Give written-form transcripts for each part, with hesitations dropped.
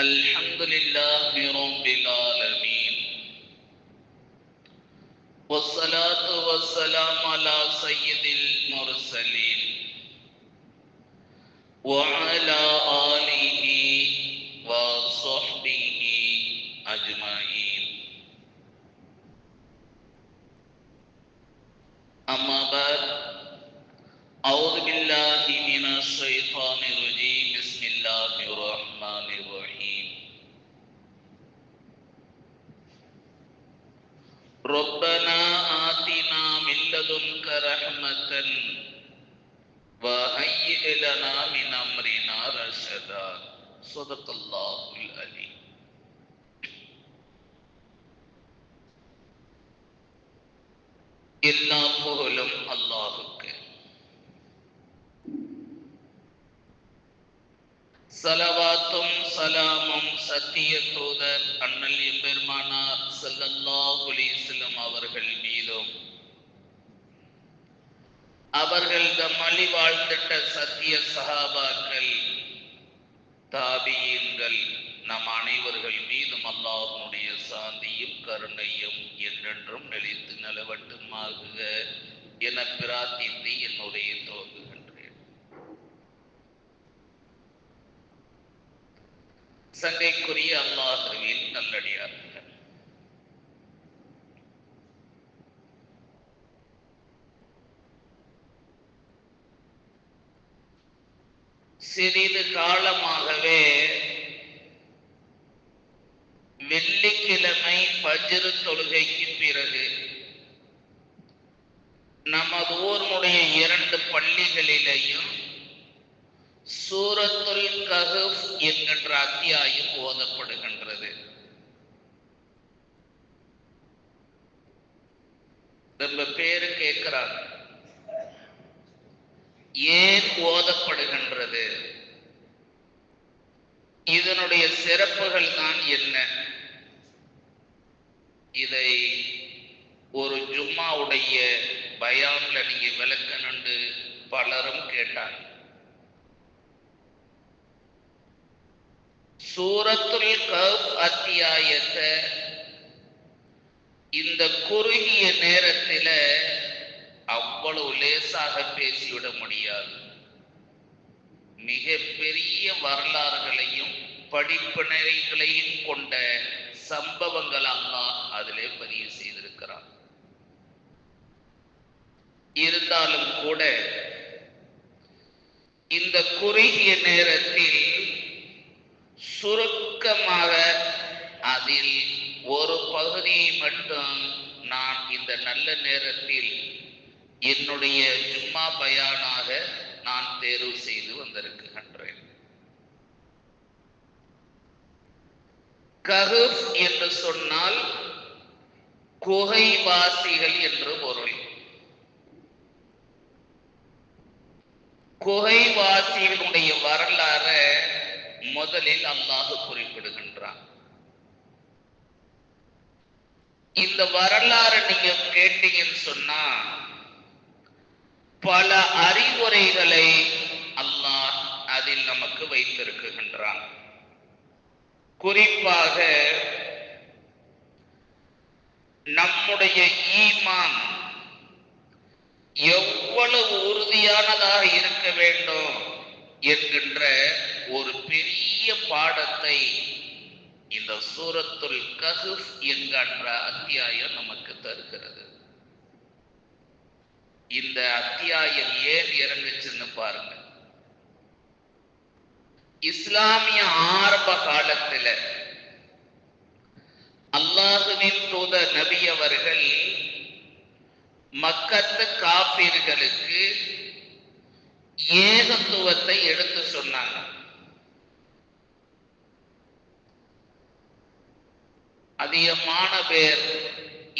الحمد لله رب العالمين والصلاة والسلام على سيد المرسلين وعلى آله وصحبه أجمعين. أما بعد، أعوذ بالله من الشيطان الرجيم. بسم الله الرحمن الرحيم. ربنا آتنا من لدنك رحمة وهيئ لنا من أمرنا رشدا. صدق الله العليم. எல்லா புகழும் அல்லாஹுக்கு. சலவாத்தும் சலாமும் சத்திய தூதர் அண்ணல் எம்பெருமானார் ஸல்லல்லாஹு அலைஹி வஸல்லம் அவர்கள் மீதும், அவர்கள் தம் அழி வாழ்ந்திட்ட சத்திய சஹாபாக்கள், தாபியீன்கள், நம் அனைவர்கள் மீதும் அல்லாஹ்வுடைய சாந்தியும் கருணையும் என்றென்றும் நிலைத்து நிலவட்டுமாக என பிரார்த்தித்து என்னுடைய துவங்குகின்றேன். சங்கைக்குரிய அல்லாஹ்வின் நல்லடியார்கள், சிறிது காலமாகவே வெள்ளிக்கிழமை ஃபஜ்ர் தொழுகைக்கு பிறகு நமது ஊர்முடைய 2 பள்ளிகளிலேயும் சூரத்துல் கஹஃப் என்கின்ற அத்தியாயம் ஓதப்படுகின்றது. ரொம்ப பேரு கேட்கிறாங்க, ஏன் ஓதப்படுகின்றது, இதனுடைய சிறப்புகள் தான் என்ன? இதை ஒரு ஜும்மாவுடைய பயான்ல நீங்க விளக்கணுண்டு பலரும் கேட்டாங்க. சூரத்துல் கஹஃப் அத்தியாயத்தை இந்த குறுகிய நேரத்தில் அவ்வளவு லேசாக பேசிவிட முடியாது. மிக பெரிய வரலாறுகளையும் படிப்பினைகளையும் கொண்ட சம்பவங்கள் அல்லாஹ் அதிலே பதிவு செய்திருக்கிறார். இருந்தாலும் கூட இந்த குறுகிய நேரத்தில் சுருக்கமாக அதில் ஒரு பகுதியை மட்டும் நான் இந்த நல்ல நேரத்தில் என்னுடைய ஜும்மா பயானாக நான் தேர்வு செய்து வந்திருக்கின்றேன். கஹஃப் என்று சொன்னால் குகைவாசிகள் என்று பொருள். குகைவாசிகளுடைய வரலாறு முதலில் அல்லாஹ் குறிப்பிடுகின்றான். இந்த வரலாறு நீங்க கேட்டீங்கன்னு சொன்னா பல அறிவுரைகளை அல்லாஹ் அதில் நமக்கு வைத்திருக்கின்றான். குறிப்பாக நம்முடைய ஈமான் எவ்வளவு உறுதியானதாக இருக்க வேண்டும் என்கின்ற ஒரு பெரிய பாடத்தை இந்த சூரத்துல் கஹஃப் என்கின்ற அத்தியாயம் நமக்கு தருகிறது. இந்த அத்தியாயம் ஏன் இறங்குச்சுன்னு பாருங்க. இஸ்லாமிய ஆரம்ப காலத்துல அல்லாஹ்வின் தூதர் நபி அவர்கள் மக்கத்து காபிர்களுக்கு ஏகத்துவத்தை எடுத்து சொன்னாங்க. அதிகமான பேர்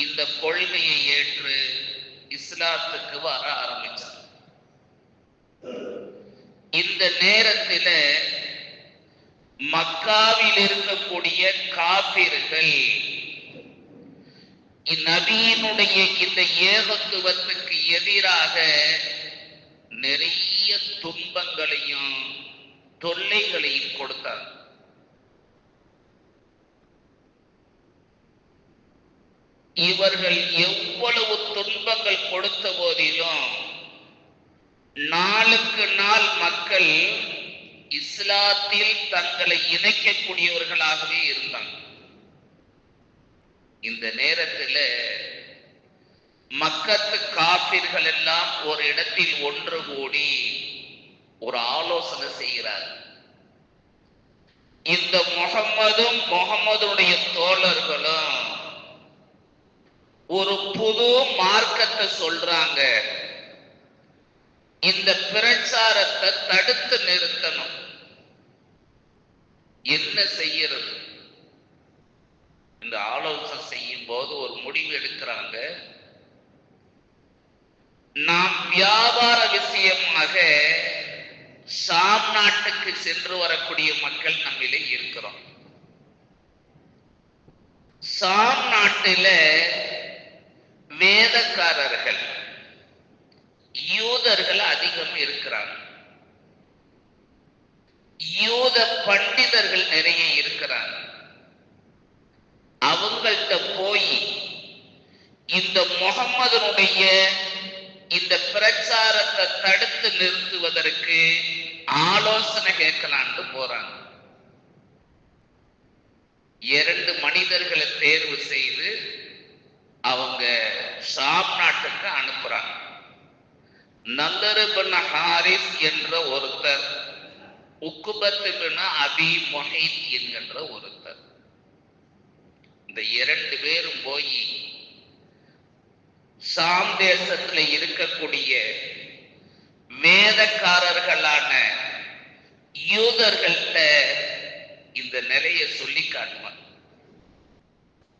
இந்த கொள்கையை ஏற்று இஸ்லாத்துக்கு வர ஆரம்பிச்சார். இந்த நேரத்தில் மக்காவில் இருக்கக்கூடிய காபிர்கள் நபியினுடைய இந்த ஏகத்துவத்துக்கு எதிராக நிறைய துன்பங்களையும் தொல்லைகளையும் கொடுத்தார். இவர்கள் எவ்வளவு துன்பங்கள் கொடுத்த போதிலும் நாளுக்கு நாள் மக்கள் இஸ்லாத்தில் தங்களை இணைக்கக்கூடியவர்களாகவே இருந்தாங்க. இந்த நேரத்தில் மக்கத்து காபிர்கள் எல்லாம் ஒரு இடத்தில் ஒன்று கூடி ஒரு ஆலோசனை செய்கிறார். இந்த முகம்மதும் முகம்மதுடைய தோழர்களும் ஒரு புது மார்க்கத்தை சொல்றாங்க, இந்த பிரச்சாரத்தை தடுத்து நிறுத்தணும். என்ன செய்யறது? இந்த ஆலோசனை செய்யும் போது ஒரு முடிவு எடுக்கிறாங்க. நாம் வியாபார விஷயமாக ஷாம் நாட்டுக்கு சென்று வரக்கூடிய மக்கள் நம்மிலே இருக்கிறோம். ஷாம் நாட்டில வேதக்காரர்கள் யூதர்கள் அதிகம் இருக்கிறாங்க. யூத பண்டிதர்கள் நிறைய இருக்கிறாங்க. அவங்கள்ட்ட போய் இந்த முகம்மதுனுடைய இந்த பிரச்சாரத்தை தடுத்து நிறுத்துவதற்கு ஆலோசனை கேட்கலான்னு போறாங்க. 2 மனிதர்களை தேர்வு செய்து அவங்க ஷாம் நாட்டுக்கு அனுப்புறாங்க. நல்லர் பின் ஹாரிஸ் என்ற ஒருத்தர், உக்குபத் பின் அபி முஹைத் என்கின்ற ஒருத்தர். இந்த 2 பேரும் போய் ஷாம் தேசத்துல இருக்கக்கூடிய வேதக்காரர்களான யூதர்கள்ட்ட இந்த நிலையை சொல்லி காட்டுவாங்க.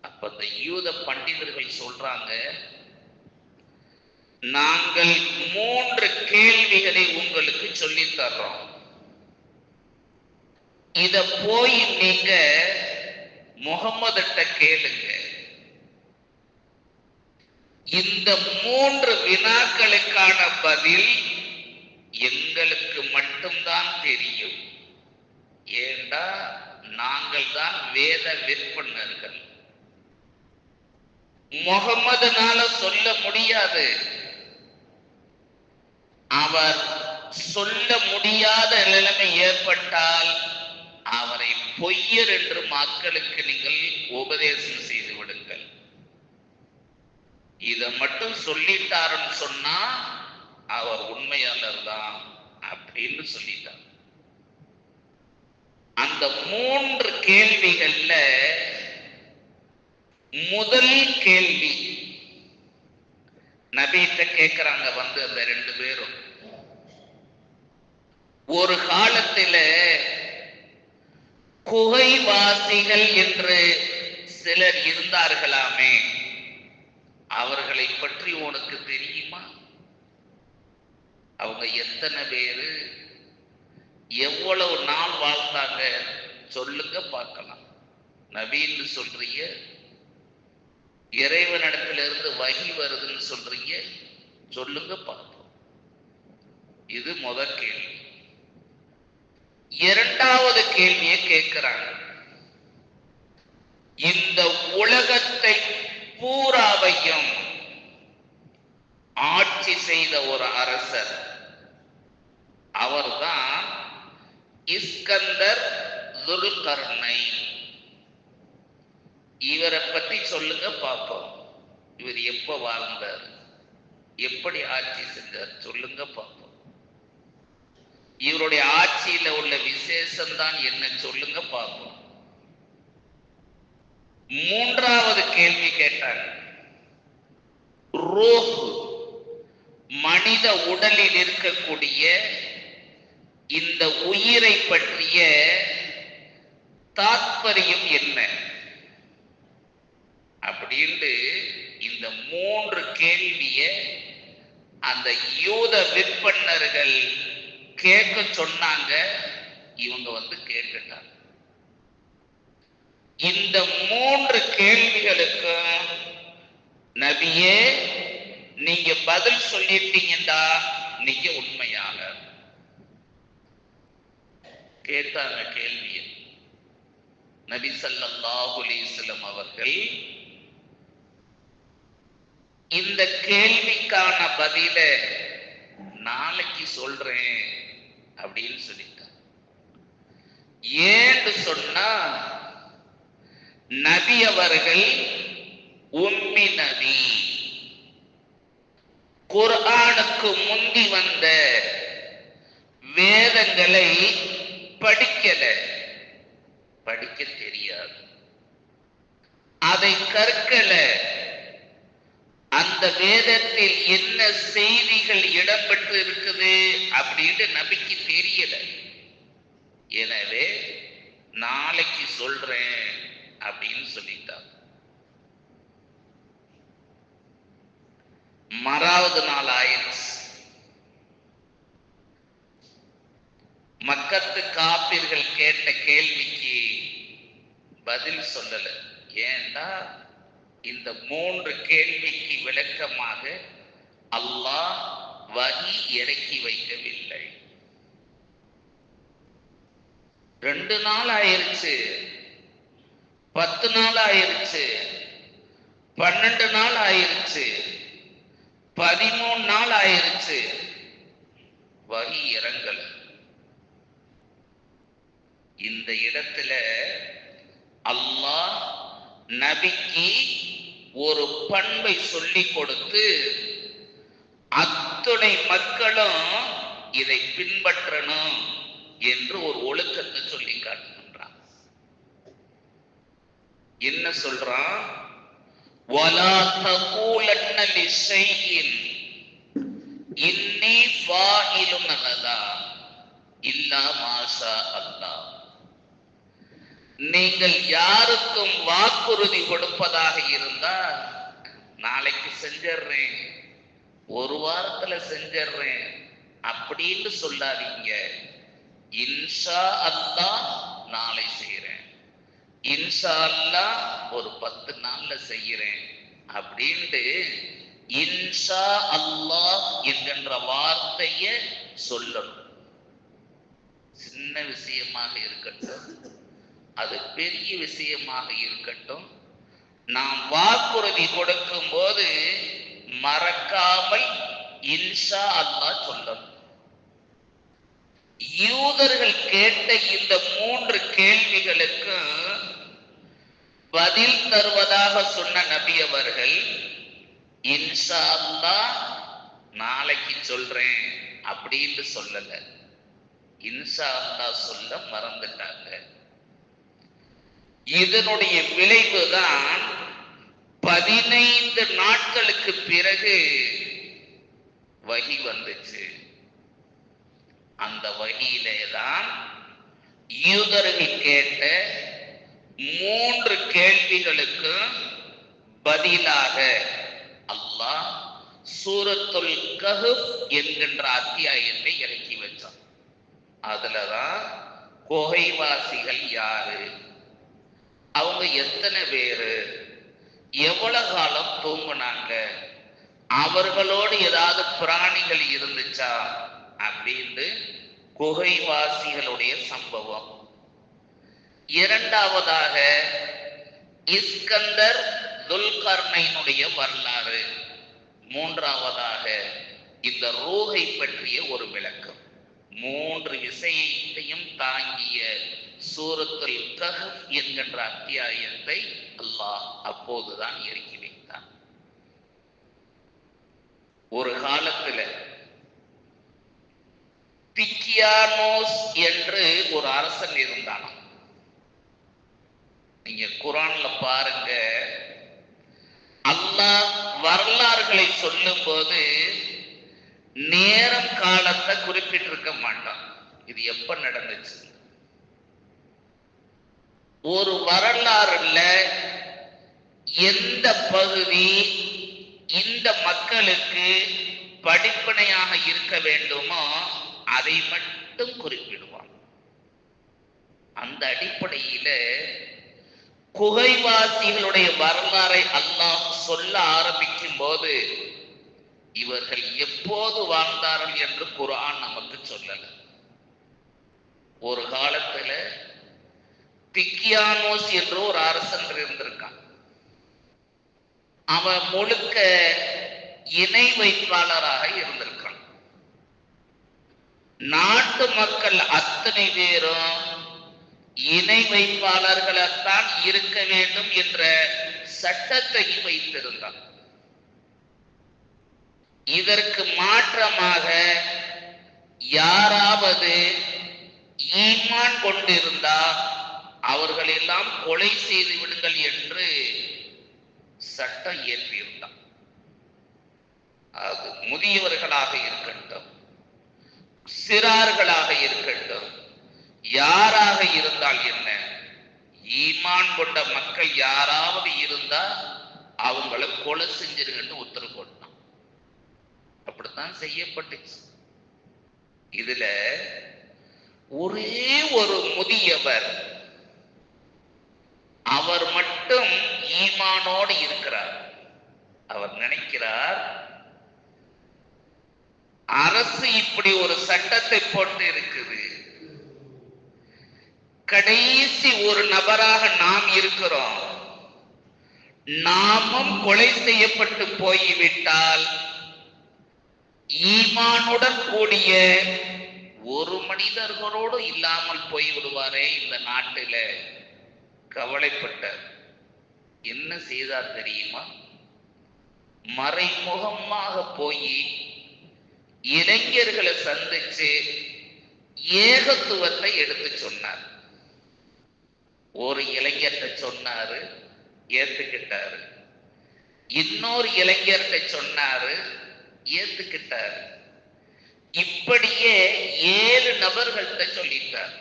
அப்ப இந்த யூத பண்டிதர்கள் சொல்றாங்க, நாங்கள் 3 கேள்விகளை உங்களுக்கு சொல்லி தர்றோம். இத போய் நீங்க முகம்மதுட்ட கேளுங்க. இந்த 3 வினாக்களுக்கான பதில் எங்களுக்கு மட்டும்தான் தெரியும். ஏண்டா நாங்கள் தான் வேத விற்பனர்கள். முகம்மதுனால சொல்ல முடியாது. அவர் சொல்ல முடியாத நிலைமை ஏற்பட்டால் அவரை பொய்யர் என்று மக்களுக்கு நீங்கள் உபதேசம் செய்து விடுங்கள். இத மட்டும் சொல்லிட்டாருன்னு சொன்னா அவர் உண்மையாளர் தான் அப்படின்னு சொல்லிட்டார். அந்த 3 கேள்விகள்ல முதல் கேள்வி நபிட்ட கேட்கிறாங்க. வந்து அந்த 2 பேரும், ஒரு காலத்தில குகைவாசிகள் என்று சிலர் இருந்தார்களாமே, அவர்களை பற்றி உனக்கு தெரியுமா? அவங்க எத்தனை பேரு, எவ்வளவு நாள் வாழ்ந்தாங்க சொல்லுங்க பார்க்கலாம். நபின்னு சொல்றீங்க, இறைவனிடத்திலிருந்து வகி வருதுன்னு சொல்றீங்க, சொல்லுங்க பார்ப்போம். இது முதல் கேள்வி. 2வது கேள்வியை கேட்கிறாங்க. இந்த உலகத்தை பூராவையும் ஆட்சி செய்த ஒரு அரசர், அவர்தான் இஸ்கந்தர் துல்கர்னைன். இவரை பத்தி சொல்லுங்க பார்ப்போம். இவர் எப்ப வாழ்ந்தார், எப்படி ஆட்சி செஞ்சார் சொல்லுங்க பார்ப்போம். இவருடைய ஆட்சியில உள்ள விசேஷம் தான் என்ன சொல்லுங்க பார்ப்போம். 3வது கேள்வி கேட்டாங்க. ரூஹ், மனித உடலில் இருக்கக்கூடிய இந்த உயிரை பற்றிய தாத்பரியம் என்ன அப்படின்னு இந்த 3 கேள்விய அந்த யூத விற்பனர்கள் கேட்க சொன்னாங்க. இவங்க வந்து கேட்டுட்டாங்க. இந்த 3 கேள்விகளுக்கு நபியே நீங்க பதில் சொல்லிட்டீங்கடா, நீங்க உண்மையாளர். கேட்டாங்க கேள்விய. நபி ஸல்லல்லாஹு அலைஹி வஸல்லம் அவர்கள் இந்த கேள்விக்கான பதில நாளைக்கு சொல்றேன் அப்படின்னு சொல்லிட்டார். ஏன்னு சொன்னா நபி அவர்கள் உம்மி நபி, குர்ஆனுக்கு முந்தி வந்த வேதங்களை படிக்கல, படிக்க தெரியாது, அதை கற்கல, அந்த வேதத்தில் என்ன செய்திகள் இடம்பெற்று இருக்குது அப்படின்னு நபிக்கு தெரியல. எனவே நாளைக்கு சொல்றேன் அப்படின்னு சொல்லிட்டார். மறாவது நாள் ஆயிடுச்சு. மக்கத்து காப்பீர்கள் கேட்ட கேள்விக்கு பதில் சொல்லல. ஏண்டா இந்த 3 கேள்விக்கு விளக்கமாக அல்லாஹ் வஹி இறக்கி வைக்கவில்லை. 2 நாள் ஆயிருச்சு, 10 நாள் ஆயிருச்சு, 12 நாள் ஆயிருச்சு, 13 நாள் ஆயிருச்சு, வஹி இறங்கல. இந்த இடத்துல அல்லாஹ் நபிக்கு ஒரு பண்பை சொல்லிக் கொடுத்து அத்துணை மக்களும் இதை பின்பற்றணும் என்று ஒரு ஒழுக்கத்தை சொல்லி காட்டுகின்றான். என்ன சொல்றான்? வலா தகூலன்ன லிஷைஇன் இன்னி ஃபாயிலுன் ஹதா இல்லா மாஷா அல்லாஹ். நீங்கள் யாருக்கும் வாக்குறுதி கொடுப்பதாக இருந்தா நாளைக்கு செஞ்சிடுறேன், ஒரு வாரத்துல செஞ்சிடுறேன் அப்படின்னு சொல்லாதீங்க. இன்ஷா அல்லாஹ் நாளை செய்யறேன், இன்ஷா அல்லாஹ் ஒரு 10 நாள்ல செய்யறேன் அப்படின்ட்டு இன்ஷா அல்லாஹ் என்கின்ற வார்த்தைய சொல்லணும். சின்ன விஷயமாக இருக்கட்டும், அது பெரிய விஷயமாக இருக்கட்டும், நாம் வாக்குறுதி கொடுக்கும் போது மறக்காமல் இன்ஷா அல்லாஹ் சொல்லணும். யூதர்கள் கேட்ட இந்த 3 கேள்விகளுக்கு பதில் தருவதாக சொன்ன நபி அவர்கள் இன்ஷா அல்லாஹ் நாளைக்கு சொல்றேன் அப்படின்னு சொல்லல, இன்ஷா அல்லாஹ் சொல்ல மறந்துட்டாங்க. இதனுடைய விளைவுதான் 15 நாட்களுக்கு பிறகு வஹி வந்துச்சு. அந்த வஹியிலேதான் யூதர்கள் கேட்ட 3 கேள்விகளுக்கு பதிலாக அல்லாஹ் சூரத்துல் கஹ்ஃப் என்கின்ற அத்தியாயத்தை இறக்கி வச்சான். அதுலதான் குகைவாசிகள் யாரு, அவங்க எத்தனை பேரு, எவ்வளவு காலம் தூங்குனாங்க, அவர்களோடு ஏதாவது பிராணிகள் இருந்துச்சா அப்படின்னு குகைவாசிகளுடைய சம்பவம். இரண்டாவதாக இஸ்கந்தர் துல்கர்னைனுடைய வரலாறு. மூன்றாவதாக இந்த ரூஹை பற்றிய ஒரு விளக்கம். 3 விஷயத்தையும் தாங்கிய சூரத்துல் கஹ்ஃப் என்கின்ற அத்தியாயத்தை அல்லாஹ் அப்போதுதான் இறக்கி வைத்தான். ஒரு காலத்துல திக்கியானோஸ் என்று ஒரு அரசன் இருந்தான். நீங்க குர்ஆன்ல பாருங்க, அல்லாஹ் வரலாறுகளை சொல்லும் போது நேரம் காலத்தை குறிப்பிட்டிருக்க மாட்டான். இது எப்ப நடந்துச்சு? ஒரு வரலாறுல எந்த பகுதி இந்த மக்களுக்கு படிப்பனையாக இருக்க வேண்டுமோ அதை மட்டும் குறிப்பிடுவான். அந்த அடிப்படையில குகைவாசிகளுடைய வரலாறை அல்லாஹ் சொல்ல ஆரம்பிக்கும் போது இவர்கள் எப்போது வாழ்ந்தார்கள் என்று குர்ஆன் நமக்கு சொல்லல. ஒரு காலத்துல திக்கியானோஸ் என்று ஒரு அரசன் இருந்திருக்கான். அவன் முழுக்க இணை வைப்பாளராக இருந்திருக்கான். நாட்டு மக்கள் அத்தனை பேரும் இணை வைப்பாளர்களால்தான் இருக்க வேண்டும் என்ற சட்டத்தை வைத்திருந்தார். இதற்கு மாற்றமாக யாராவது ஈமான் கொண்டிருந்தால் அவர்கள் எல்லாம் கொலை செய்து விடுங்கள் என்று சட்டம் இயற்றியிருந்தார். அது முதியவர்களாக இருக்கட்டும், சிறார்களாக இருக்கட்டும், யாராக இருந்தால் என்ன, ஈமான் கொண்ட மக்கள் யாராவது இருந்தா அவங்களை கொலை செஞ்சிருங்கன்னு உத்தரவு போட்டான். அப்படித்தான் செய்யப்பட்டுச்சு. இதுல ஒரே ஒரு முதியவர், அவர் மட்டும் ஈமானோடு இருக்கிறார். அவர் நினைக்கிறார், அரசு இப்படி ஒரு சட்டத்தை போட்டு இருக்குது, கடைசி ஒரு நபராக நாம் இருக்கிறோம், நாமும் கொலை செய்யப்பட்டு போய்விட்டால் ஈமானுடன் கூடிய ஒரு மனிதர்களோடு இல்லாமல் போய்விடுவாரே இந்த நாட்டில. கவலைப்பட்டார். என்ன செய்தார் தெரியுமா? மறைமுகமாக போய் இளைஞர்களை சந்திச்சு ஏகத்துவத்தை எடுத்து சொன்னார். ஒரு இளைஞர்கிட்ட சொன்னாரு, ஏத்துக்கிட்டாரு. இன்னொரு இளைஞர்கிட்ட சொன்னாரு, ஏத்துக்கிட்டாரு. இப்படியே 7 நபர்கள்ட்ட சொல்லிட்டார்.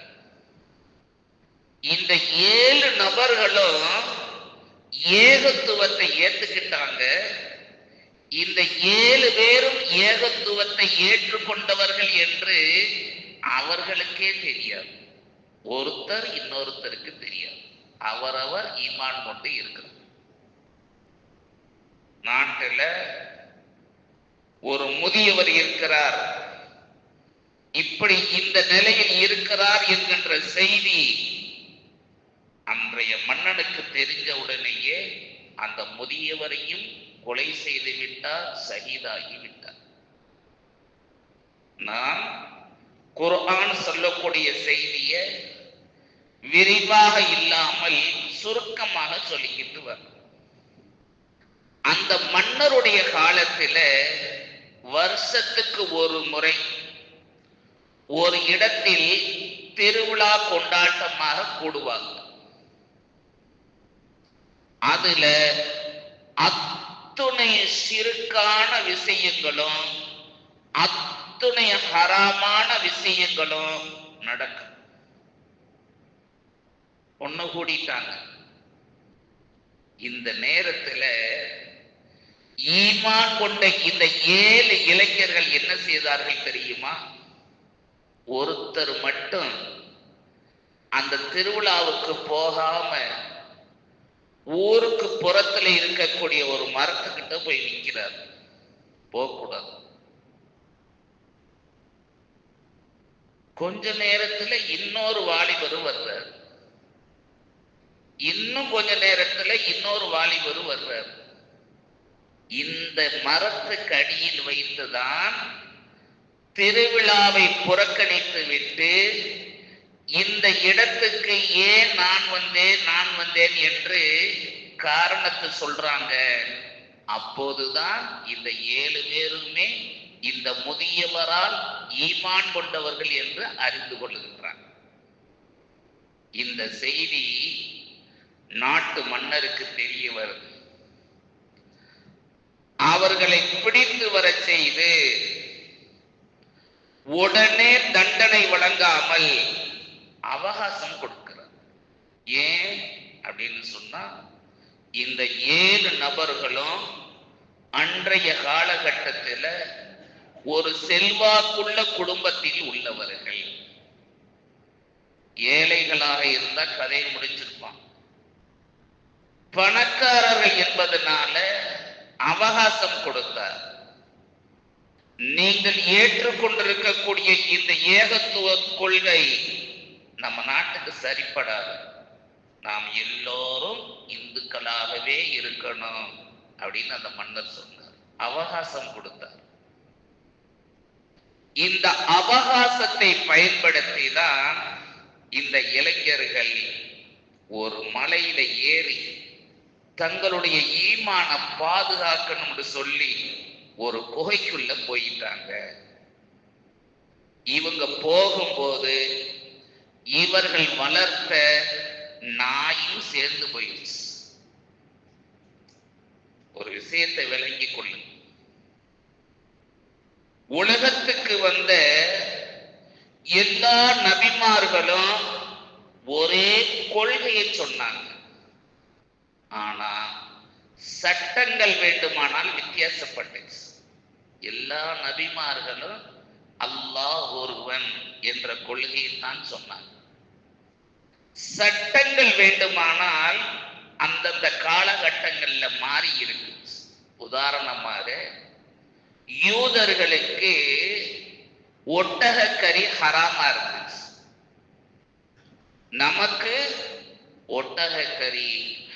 இந்த 7 நபர்களும் ஏகத்துவத்தை ஏத்துக்கிட்டாங்க. இந்த 7 பேரும் ஏகத்துவத்தை ஏற்றுக்கொண்டவர்கள் என்று அவர்களுக்கே தெரியாது. ஒருத்தர் இன்னொருத்தருக்கு தெரியாது. அவரவர் ஈமான் கொண்டு இருக்கிறார். நாட்டில் ஒரு முதியவர் இருக்கிறார், இப்படி இந்த நிலையில் இருக்கிறார் என்கின்ற செய்தி அன்றைய மன்னனுக்கு தெரிஞ்ச உடனேயே அந்த முதியவரையும் கொலை செய்து விட்டார், ஷஹீதாகி விட்டார். நான் குர்ஆன் சொல்லக்கூடிய செய்தியை விரிவாக இல்லாமல் சுருக்கமாக சொல்லிக்கிட்டு வர. அந்த மன்னருடைய காலத்துல வருஷத்துக்கு ஒரு முறை ஒரு இடத்தில் திருவிழா கொண்டாட்டமாக கூடுவாங்க. அதுல அத்துணை சிறுக்கான விஷயங்களும் அத்துணை ஹராமான விஷயங்களும் நடக்கும். ஒண்ணு கூடிட்டாங்க. இந்த நேரத்துல ஈமான் கொண்ட இந்த 7 இளைஞர்கள் என்ன செய்தார்கள் தெரியுமா? ஒருத்தர் மட்டும் அந்த திருவிழாவுக்கு போகாம ஊருக்கு புறத்துல இருக்கக்கூடிய ஒரு மரத்துக்கிட்ட போய் நிற்கிறார். போகக்கூடாது. கொஞ்ச நேரத்துல இன்னொரு வாலிபரும் வர்றார். இன்னும் கொஞ்ச நேரத்துல இன்னொரு வாலிபரும் வர்றார். இந்த மரத்துக்கு அடியில் வைத்துதான் திருவிழாவை புறக்கணித்து விட்டு இந்த இடத்துக்கு ஏன் நான் வந்தேன் என்று காரணத்தை சொல்றாங்க. அப்போதுதான் இந்த 7 பேருமே இந்த முதியவரால் ஈமான் கொண்டவர்கள் என்று அறிந்து கொள்ளுகின்றார். இந்த செய்தி நாட்டு மன்னருக்கு தெரிய வருது. அவர்களை பிடித்து வர செய்து உடனே தண்டனை வழங்காமல் அவகாசம் கொடுக்கிறார். ஏன் அப்படின்னு சொன்னா, இந்த 7 நபர்களும் அன்றைய காலகட்டத்தில் ஒரு செல்வாக்குள்ள குடும்பத்தில் உள்ளவர்கள். ஏழைகளாக இருந்தா கதையை முடிச்சிருப்பான். பணக்காரர்கள் என்பதனால அவகாசம் கொடுத்தார். நீங்கள் ஏற்றுக்கொண்டிருக்கக்கூடிய இந்த ஏகத்துவ கொள்கை நம்ம நாட்டுக்கு சரிப்படாது, நாம் எல்லோரும் இந்துக்களாகவே இருக்கணும் அப்படின்னு அந்த மன்னர் சொன்னார். அவகாசம் கொடுத்தார். இந்த அவகாசத்தை பயன்படுத்தி தான் இந்த இளைஞர்கள் ஒரு மலையில ஏறி தங்களுடைய ஈமான பாதுகாக்கணும்னு சொல்லி ஒரு குகைக்குள்ள போயிட்டாங்க. இவங்க போகும்போது இவர்கள் வளர்த்த நாயும் சேர்ந்து போயிடுச்சு. ஒரு விஷயத்தை விளங்கிக் கொள்ளுங்க. உலகத்துக்கு வந்த எல்லா நபிமார்களும் ஒரே கொள்கையை சொன்னாங்க. ஆனா சட்டங்கள் வேண்டுமானால் வித்தியாசப்பட்டுச்சு. எல்லா நபிமார்களும் அல்லாஹ் ஒருவன் என்ற கொள்கையை தான் சொன்னாங்க. சட்டங்கள் வேண்டுமானால் அந்தந்த காலகட்டங்கள்ல மாறி இருக்கு. உதாரணமாக யூதர்களுக்கு ஒட்டகக்கறி ஹராமா இருந்துச்சு. நமக்கு ஒட்டகக்கறி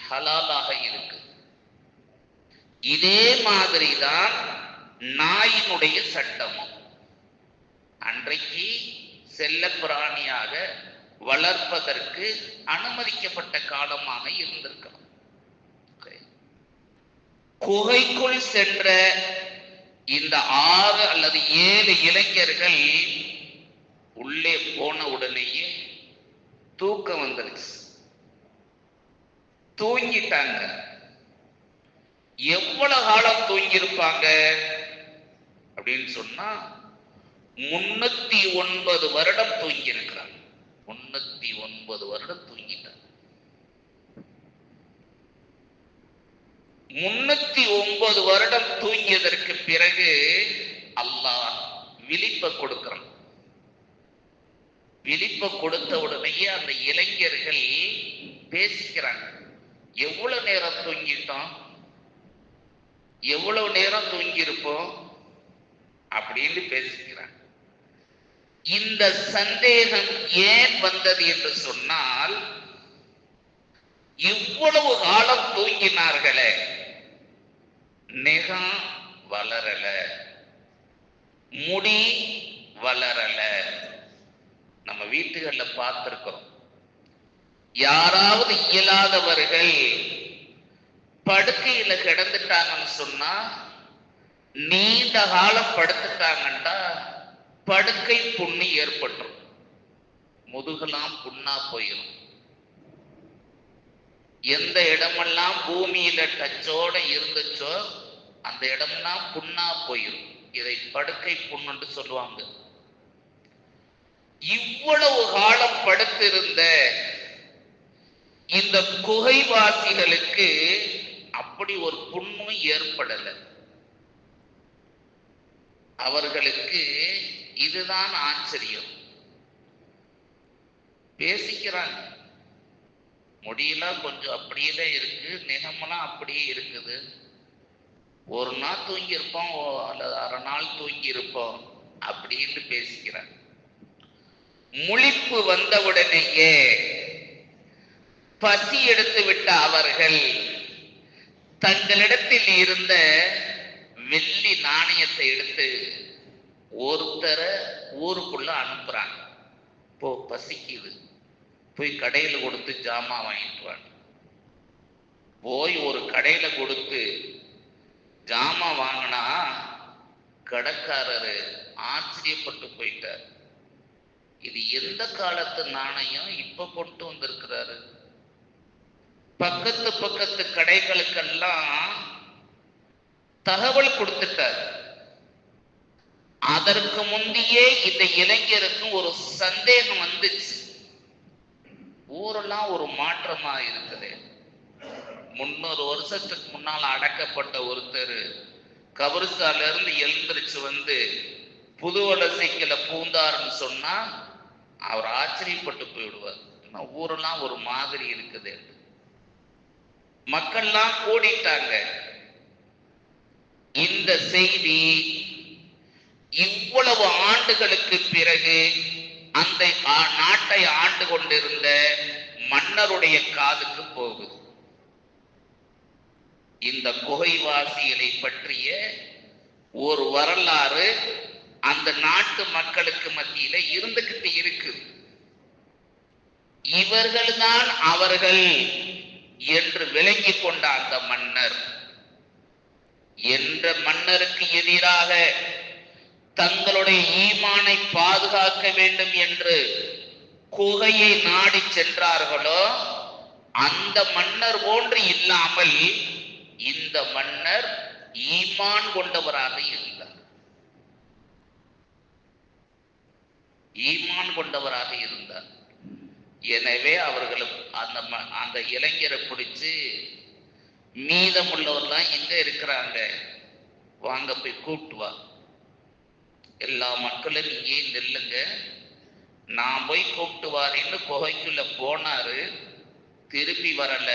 ஹலாலாக இருக்கு. இதே மாதிரிதான் நாயினுடைய சட்டமும். அன்றைக்கு செல்ல பிராணியாக வளர்ப்பதற்கு அனுமதிக்கப்பட்ட காலமாக இருந்திருக்கலாம். குகைக்குள் சென்ற இந்த 6 அல்லது 7 இளைஞர்கள் உள்ளே போன உடனேயே தூக்கம் வந்துருச்சு. தூங்கிட்டாங்க. எவ்வளவு காலம் தூங்கியிருப்பாங்க அப்படின்னு சொன்னா 309 வருடம் தூங்கி இருக்கிறாங்க. 309 வருடம் தூங்கிட்டாங்க. 309 வருடம் தூங்கியதற்கு பிறகு அல்லாஹ் விழிப்ப கொடுக்கிறான். விழிப்ப கொடுத்த உடனேயே அந்த இளைஞர்கள் பேசிக்கிறாங்க. எவ்வளவு நேரம் தூங்கிட்டோம், எவ்வளவு நேரம் தூங்கி இருப்போம் அப்படின்னு பேசிக்கிறாங்க. இந்த சந்தேகம் ஏன் வந்தது என்று சொன்னால், இவ்வளவு காலம் தூங்கினார்களே, நெகம் வளரல, முடி வளரல. நம்ம வீட்டுகள்ல பார்த்திருக்கிறோம். யாராவது இயலாதவர்கள் படுக்கையில கிடந்துட்டாங்கன்னு சொன்னா, நீண்ட காலம் படுத்துட்டாங்கன்னா படுக்கை புண்ணு ஏற்பட்டுரும். முதுகெல்லாம் புண்ணா போயிடும். எந்த இடமெல்லாம் பூமியில டச்சோட இருந்துச்சோ அந்த இடம்லாம் புண்ணா போயிடும். இதை படுக்கை புண்ணுன்னு சொல்லுவாங்க. இவ்வளவு காலம் படுத்திருந்த இந்த குகைவாசிகளுக்கு அப்படி ஒரு புண்ணும் ஏற்படல. அவர்களுக்கு இதுதான் ஆச்சரியம். பேசிக்கிறாங்க. முடியெல்லாம் கொஞ்சம் அப்படியே தான் இருக்கு, நெகமெல்லாம் அப்படியே இருக்குது. ஒரு நாள் தூங்கி இருப்போம் அல்லது அரை நாள் தூங்கி இருப்போம் அப்படின்னு பேசிக்கிறாங்க. முழிப்பு வந்தவுடனேயே பசி எடுத்து விட்ட அவர்கள் தங்களிடத்தில் இருந்த வெள்ளி நாணயத்தை எடுத்து ஒருத்தரை ஊருக்குள்ள அனுப்புறாங்க. போ, பசிக்குது, போய் கடையில கொடுத்து ஜாமான் வாங்கிட்டு வாங்க. போய் ஒரு கடையில கொடுத்து ஜாமான் வாங்கினா கடைக்காரரு ஆச்சரியப்பட்டு போயிட்டார். இது எந்த காலத்து நாணயம் இப்ப கொண்டு வந்திருக்கிறாரு? பக்கத்து கடைகளுக்கெல்லாம் தகவல் கொடுத்துட்டார். அதற்கு முந்தையே இந்த இளைஞருக்கும் ஒரு சந்தேகம் வந்துச்சு. ஊரெல்லாம் ஒரு மாற்றமா இருக்குது. 300 வருஷத்துக்கு முன்னால் அடக்கப்பட்ட ஒருத்தர் கபரிஸ்தான்ல இருந்து எழுந்திருச்சு வந்து புது வலசைக்கில பூந்தாருன்னு சொன்னா அவர் ஆச்சரியப்பட்டு போயிடுவார். ஊரெல்லாம் ஒரு மாதிரி இருக்குது. மக்கள்லாம் கூடிட்டாங்க. இந்த செய்தி இவ்வளவு ஆண்டுகளுக்கு பிறகு அந்த நாட்டை ஆண்டு கொண்டிருந்த மன்னருடைய காதுக்கு போகுது. இந்த குகைவாசிகளை பற்றிய ஒரு வரலாறு அந்த நாட்டு மக்களுக்கு மத்தியில இருந்துகிட்டு இருக்கு. இவர்கள்தான் அவர்கள் என்று விளங்கி கொண்ட அந்த மன்னர் என்ற மன்னருக்கு எதிராக தங்களுடைய ஈமானை பாதுகாக்க வேண்டும் என்று குகையை நாடி சென்றார்களோ அந்த மன்னர் போன்று இல்லாமல் இந்த மன்னர் ஈமான் கொண்டவராக இருந்தார். ஈமான் கொண்டவராக இருந்தார். எனவே அவர்களும் அந்த இளைஞரை பிடிச்சு மீதமுள்ளவர்லாம் எங்க இருக்கிறாங்க, வாங்க போய் கூப்பிட்டு வா, எல்லா மக்களும் இங்கே நில்லுங்க, நான் போய் கூப்பிட்டு வாரேன்னு குகைக்குள்ள போனாரு. திரும்பி வரல.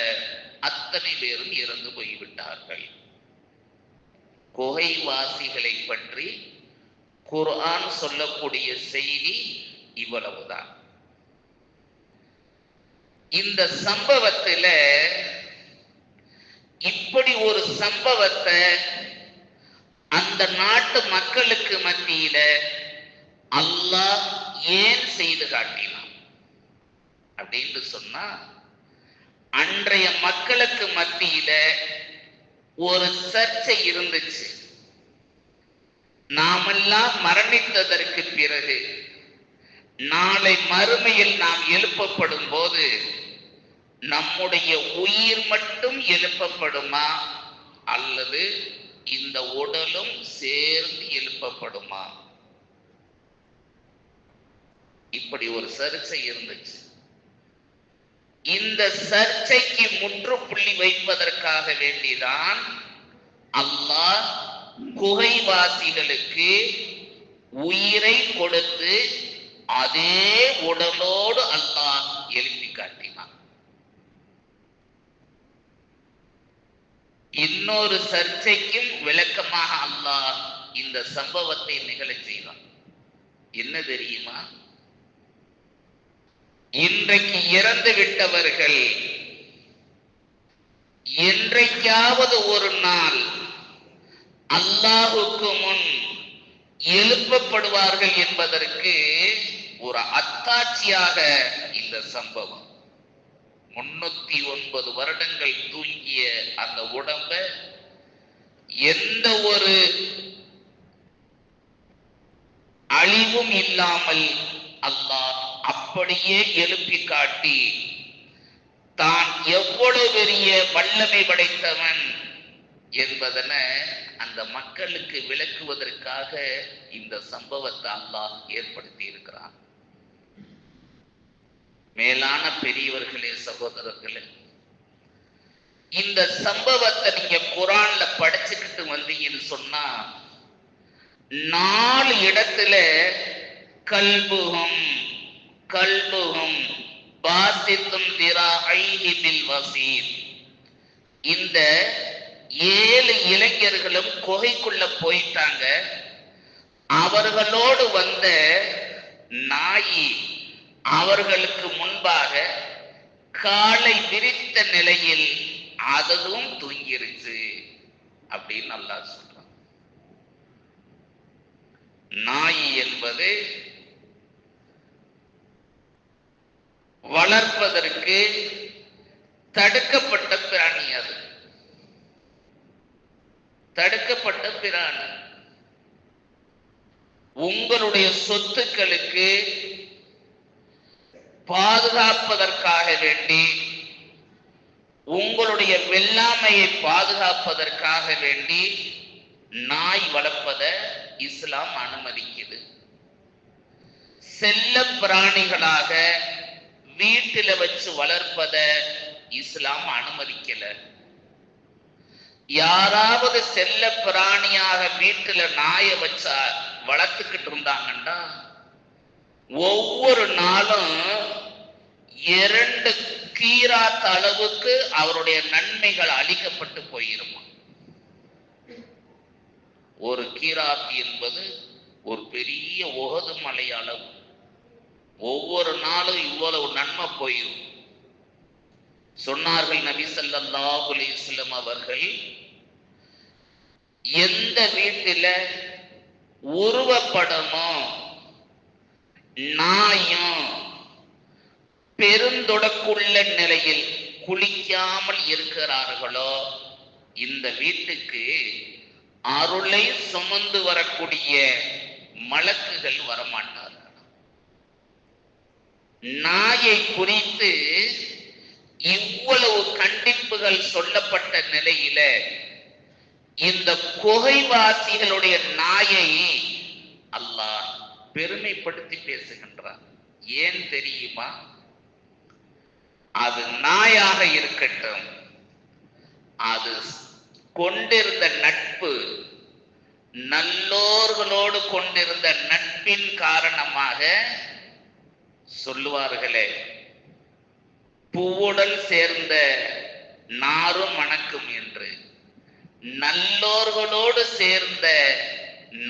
அத்தனை பேரும் இறந்து போய்விட்டார்கள். குகைவாசிகளை பற்றி குர்ஆன் சொல்லக்கூடிய செய்தி இவ்வளவுதான். இந்த சம்பவத்துல இப்படி ஒரு சம்பவத்தை அந்த நாட்டு மக்களுக்கு மத்தியில அல்லாஹ் ஏன் செய்து காட்டினான் அப்படின்னு சொன்னா, அன்றைய மக்களுக்கு மத்தியில ஒரு சர்ச்சை இருந்துச்சு. நாமெல்லாம் மரணித்ததற்கு பிறகு நாளை மறுமையில் நாம் எழுப்பப்படும் போது நம்முடைய உயிர் மட்டும் எழுப்பப்படுமா அல்லது இந்த உடலும் சேர்ந்து எழுப்பப்படுமா? இப்படி ஒரு சர்ச்சை இருந்துச்சு. இந்த சர்ச்சைக்கு முற்றுப்புள்ளி வைப்பதற்காக வேண்டிதான் அல்லாஹ் குகைவாசிகளுக்கு உயிரை கொடுத்து அதே உடலோடு அல்லாஹ் எழுப்பி காட்டினான். இன்னொரு சர்ச்சைக்கும் விளக்கமாக அல்லாஹ் இந்த சம்பவத்தை நிகழச் செய்தான். என்ன தெரியுமா? இன்றைக்கு இறந்து விட்டவர்கள் என்றைக்காவது ஒரு நாள் அல்லாஹுக்கு முன் எழுப்பப்படுவார்கள் என்பதற்கு ஒரு அத்தாட்சியாக இந்த சம்பவம். 309 வருடங்கள் தூங்கிய அந்த உடம்ப எந்த ஒரு அழிவும் இல்லாமல் அல்லாஹ் அப்படியே எழுப்பி காட்டி தான் எவ்வளவு பெரிய வல்லமை படைத்தவன் என்பதனை அந்த மக்களுக்கு விளக்குவதற்காக இந்த சம்பவத்தை அல்லாஹ் ஏற்படுத்தி இருக்கிறான். மேலான பெரியவர்களே, சகோதரர்களே, இந்த சம்பவத்தை நீங்க குர்ஆன்ல படிச்சுக்கிட்டு வந்தீங்கன்னு சொன்னா 4 இடத்துல கல்புஹும் கல்புஹும் பாசித்தும் திராஐஹி பில் வஸீர், இந்த 7 இளைஞர்களும் குகைக்குள்ள போயிட்டாங்க. அவர்களோடு வந்த நாயி அவர்களுக்கு முன்பாக காலை விரித்த நிலையில் அதுவும் தூங்கிருச்சு அப்படின்னு அல்லாஹ் சொல்றான். நாய் என்பது வளர்ப்பதற்கு தடுக்கப்பட்ட பிராணி. அது தடுக்கப்பட்ட பிராணி. உங்களுடைய சொத்துக்களுக்கு பாதுகாப்பதற்காக வேண்டி, உங்களுடைய வெள்ளாமையை பாதுகாப்பதற்காக வேண்டி நாய் வளர்ப்பதை இஸ்லாம் அனுமதிக்குது. செல்ல பிராணிகளாக வீட்டில வச்சு வளர்ப்பத இஸ்லாம் அனுமதிக்கல. யாராவது செல்ல பிராணியாக வீட்டுல நாயை வச்சா வளர்த்துக்கிட்டு இருந்தாங்கன்னா ஒவ்வொரு நாளும் 2 கீராத் அளவுக்கு அவருடைய நன்மைகள் அளிக்கப்பட்டு போயிருமா. ஒரு கீராத் என்பது ஒரு பெரிய உஹது மலை அளவு. ஒவ்வொரு நாளும் இவ்வளவு நன்மை போயிரும். சொன்னார்கள் நபி ஸல்லல்லாஹு அலைஹி வஸல்லம் அவர்கள், எந்த வீட்டில உருவப்படமும் நாயும் பெருந்தொடக்குள்ள நிலையில் குளிக்காமல் இருக்கிறார்களோ இந்த வீட்டுக்கு அருளை சுமந்து வரக்கூடிய மலக்குகள் வரமாட்டார்கள். நாயை குறித்து இவ்வளவு கண்டிப்புகள் சொல்லப்பட்ட நிலையில இந்த குகைவாசிகளுடைய நாயை அல்லாஹ் பெருமைப்படுத்தி பேசுகின்றார். ஏன் தெரியுமா? அது நாயாக இருக்கட்டும், அது கொண்டிருந்த நட்பு, நல்லோர்களோடு கொண்டிருந்த நட்பின் காரணமாக சொல்லுவார்களே, பூவுடன் சேர்ந்த நாரும் மணக்கும் என்று, நல்லோர்களோடு சேர்ந்த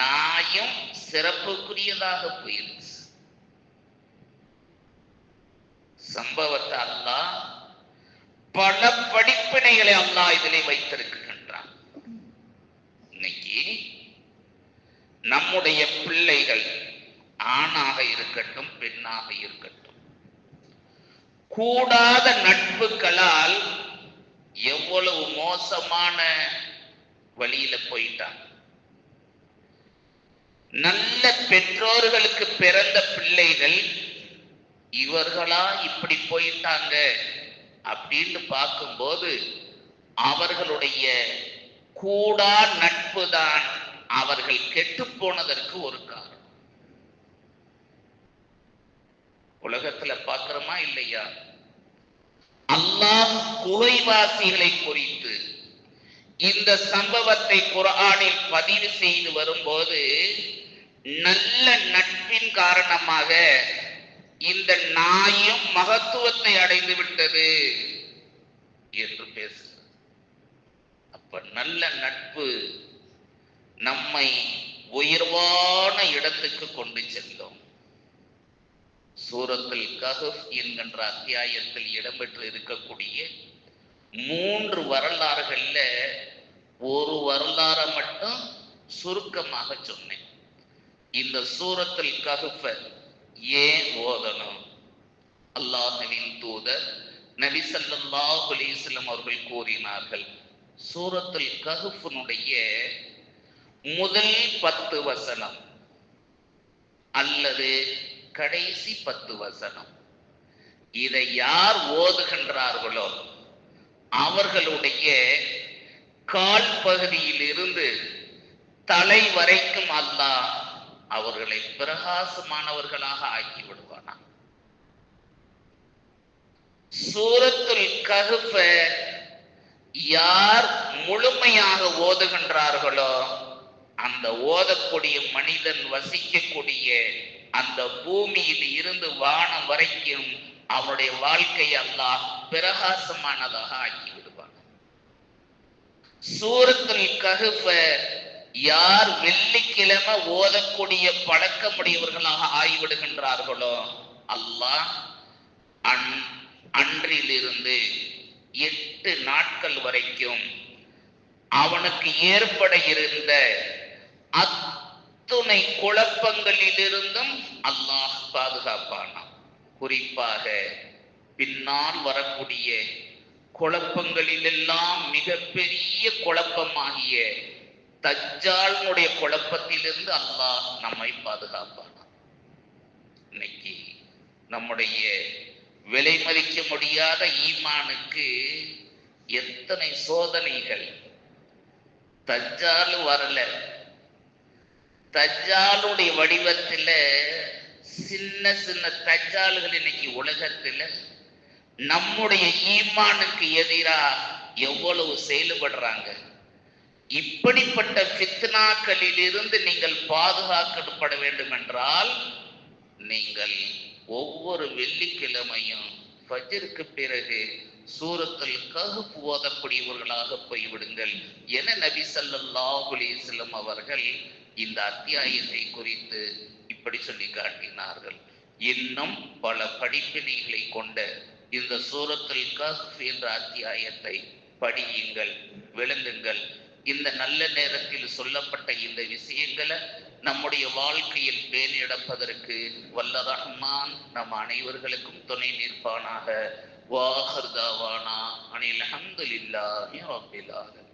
நாயும் சிறப்புக்குரியதாக போயிருச்சு. சம்பவத்தை அல்லாஹ் பல படிப்பினைகளை அல்லாஹ் இதிலே வைத்திருக்கின்றான். இன்னைக்கு நம்முடைய பிள்ளைகள் ஆணாக இருக்கட்டும் பெண்ணாக இருக்கட்டும், கூடாத நட்புகளால் எவ்வளவு மோசமான வழியில போயிட்டாங்க. நல்ல பெற்றோர்களுக்கு பிறந்த பிள்ளைகள் இவர்களா இப்படி போயிட்டாங்க அப்படின்னு பார்க்கும்போது அவர்களுடைய கூடா நட்பு தான் அவர்கள் கெட்டு போனதற்கு ஒரு காரணம். உலகத்துல பார்க்கிறோமா இல்லையா? அல்லாஹ் குகைவாசிகளை குறித்து இந்த சம்பவத்தை குர்ஆனில் பதிவு செய்து வரும்போது நல்ல நட்பின் காரணமாக இந்த நாயும் மகத்துவத்தை அடைந்து விட்டது என்று பேசுகிறார். அப்ப நல்ல நட்பு நம்மை உயர்வான இடத்துக்கு கொண்டு செல்லும். சூரத்துல் கஹஃப் என்கின்ற அத்தியாயத்தில் இடம்பெற்று இருக்கக்கூடிய 3 வரலாறுகள்ல ஒரு வரலாறை மட்டும் சுருக்கமாக சொன்னேன். இந்த சூரத்துல் கஹஃப ஏன் ஓதணும்? அல்லாஹ்வின் தூதர் நபி ஸல்லல்லாஹு அலைஹி வஸல்லம் அவர்கள் கூறினார்கள், சூரத்துல் கஹஃப்னுடைய முதல் 10 வசனம் அல்லது கடைசி 10 வசனம் இதை யார் ஓதுகின்றார்களோ அவர்களுடைய கால் பகுதியில் இருந்து தலை வரைக்கும் அல்லாஹ் அவர்களை பிரகாசமானவர்களாக ஆக்கி விடுவானா. சூரத்துல் கஹஃப யார் முழுமையாக ஓதுகின்றார்களோ அந்த ஓதக்கூடிய மனிதன் வசிக்கக்கூடிய அந்த பூமியில் இருந்து வானம் வரைக்கும் அவருடைய வாழ்க்கை அல்லாஹ் பிரகாசமானதாக ஆக்கி விடுவான். சூரத்துல் கஹஃப யார் வெள்ளிக்கிழமை ஓதக்கூடிய பழக்கமுடையவர்களாக ஆகிவிடுகின்றார்களோ அல்லாஹ் அன்றிலிருந்து 8 நாட்கள் வரைக்கும் அவனுக்கு ஏற்பட இருந்த அத்துணை குழப்பங்களிலிருந்தும் அல்லாஹ் பாதுகாப்பானான். குறிப்பாக பின்னால் வரக்கூடிய குழப்பங்களிலெல்லாம் மிகப்பெரிய குழப்பமாகிய தஜ்ஜாலுடைய குழப்பத்திலிருந்து அல்லாஹ் நம்மை பாதுகாப்பானான். இன்னைக்கு நம்முடைய விலை மதிக்க முடியாத ஈமானுக்கு எத்தனை சோதனைகள். தஜ்ஜால் வரல, தஜ்ஜாலுடைய வடிவத்துல சின்ன சின்ன தஜ்ஜால்கள் இன்னைக்கு உலகத்துல நம்முடைய ஈமானுக்கு எதிராக எவ்வளவு செயல்படுறாங்க. இப்படிப்பட்ட ஃபித்னாக்களில் இருந்து நீங்கள் பாதுகாக்கப்பட வேண்டும் என்றால் நீங்கள் ஒவ்வொரு வெள்ளிக்கிழமையும் ஃபஜ்ருக்கு பிறகு சூரத்துல் கஹஃப் ஓதக்கூடியவர்களாக போய்விடுங்கள் என நபி ஸல்லல்லாஹு அலைஹி வஸல்லம் அவர்கள் இந்த அத்தியாயத்தை குறித்து இப்படி சொல்லி காட்டினார்கள். இன்னும் பல படிப்பினைகளை கொண்ட இந்த சூரத்துல் கஹஃப் என்ற அத்தியாயத்தை படியுங்கள், விளங்குங்கள். இந்த நல்ல நேரத்தில் சொல்லப்பட்ட இந்த விஷயங்களை நம்முடைய வாழ்க்கையில் பேணியடப்பதற்கு வல்ல ரஹ்மான் நம் அனைவர்களுக்கும் துணை நிற்பானாக. வாஹர் தாவானா அனில் அல்ஹம்துலில்லாஹி ரப்பில் ஆலமீன்.